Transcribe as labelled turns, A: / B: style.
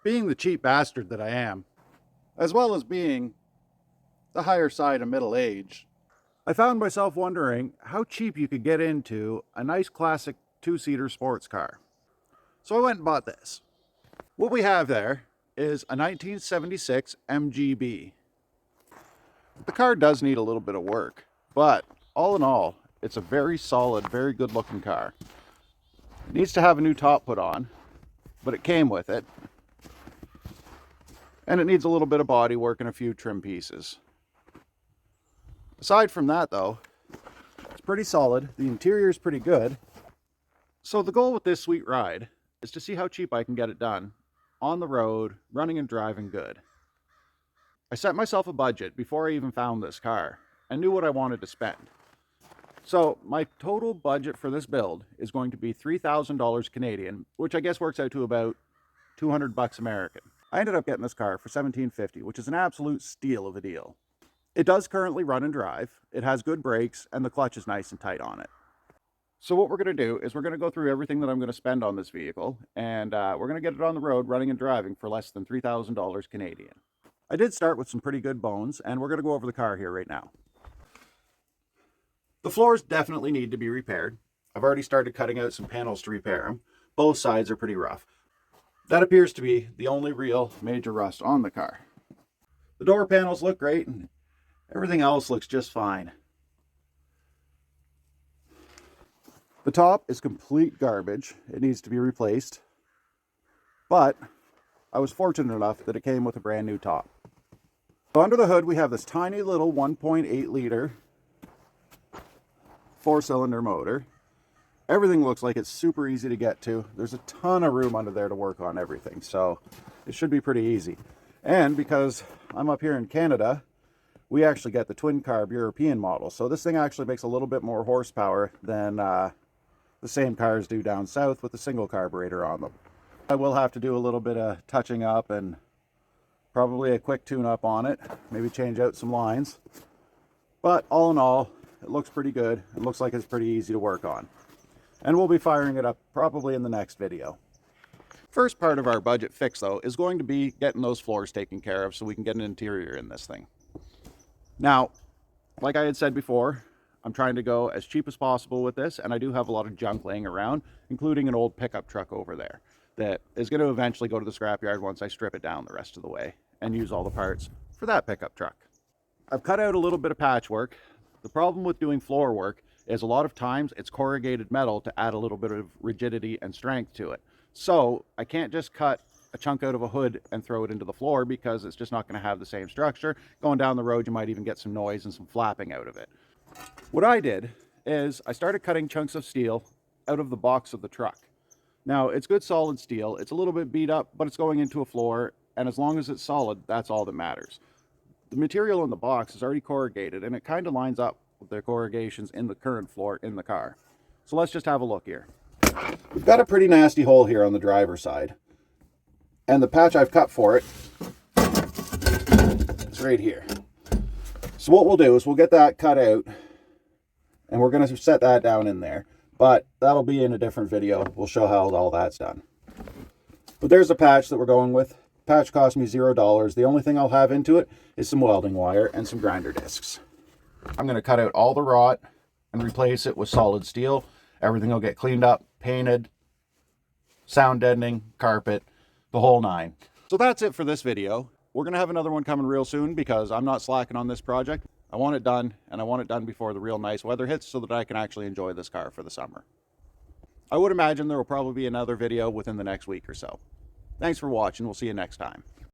A: Being the cheap bastard that I am, as well as being the higher side of middle age, I found myself wondering how cheap you could get into a nice classic two-seater sports car. So I went and bought this. What we have there is a 1976 MGB. The car does need a little bit of work, but all in all, it's a very solid, very good looking car. It needs to have a new top put on, but it came with it. And it needs a little bit of body work and a few trim pieces. Aside from that though, it's pretty solid. The interior is pretty good. So the goal with this sweet ride is to see how cheap I can get it done on the road, running and driving good. I set myself a budget before I even found this car and knew what I wanted to spend. So my total budget for this build is going to be $3,000 Canadian, which I guess works out to about 200 bucks American. I ended up getting this car for $1,750, which is an absolute steal of a deal. It does currently run and drive. It has good brakes and the clutch is nice and tight on it. So what we're going to do is we're going to go through everything that I'm going to spend on this vehicle, and we're going to get it on the road running and driving for less than $3,000 Canadian. I did start with some pretty good bones, and we're going to go over the car here right now. The floors definitely need to be repaired. I've already started cutting out some panels to repair them. Both sides are pretty rough. That appears to be the only real major rust on the car. The door panels look great, and everything else looks just fine. The top is complete garbage. It needs to be replaced. But I was fortunate enough that it came with a brand new top. So under the hood we have this tiny little 1.8 liter 4-cylinder motor. Everything looks like it's super easy to get to. There's a ton of room under there to work on everything, so it should be pretty easy. And because I'm up here in Canada, we actually get the twin carb European model. So this thing actually makes a little bit more horsepower than the same cars do down south with a single carburetor on them. I will have to do a little bit of touching up and probably a quick tune-up on it. Maybe change out some lines. But all in all, it looks pretty good. It looks like it's pretty easy to work on. And we'll be firing it up probably in the next video. First part of our budget fix though is going to be getting those floors taken care of so we can get an interior in this thing. Now, like I had said before, I'm trying to go as cheap as possible with this, and I do have a lot of junk laying around, including an old pickup truck over there that is going to eventually go to the scrapyard once I strip it down the rest of the way and use all the parts for that pickup truck. I've cut out a little bit of patchwork. The problem with doing floor work is a lot of times it's corrugated metal to add a little bit of rigidity and strength to it. So I can't just cut a chunk out of a hood and throw it into the floor because it's just not going to have the same structure. Going down the road, you might even get some noise and some flapping out of it. What I did is I started cutting chunks of steel out of the box of the truck. Now, it's good solid steel. It's a little bit beat up, but it's going into a floor, and as long as it's solid, that's all that matters. The material in the box is already corrugated, and it kind of lines up with the corrugations in the current floor in the car. So let's just have a look here. We've got a pretty nasty hole here on the driver's side, and the patch I've cut for it is right here. So what we'll do is we'll get that cut out, and we're going to set that down in there. But that'll be in a different video. We'll show how all that's done. But there's a patch that we're going with. Patch cost me $0. The only thing I'll have into it is some welding wire and some grinder discs. I'm going to cut out all the rot and replace it with solid steel. Everything will get cleaned up, painted, sound deadening, carpet, the whole nine. So that's it for this video. We're going to have another one coming real soon because I'm not slacking on this project. I want it done, and I want it done before the real nice weather hits so that I can actually enjoy this car for the summer. I would imagine there will probably be another video within the next week or so. Thanks for watching. We'll see you next time.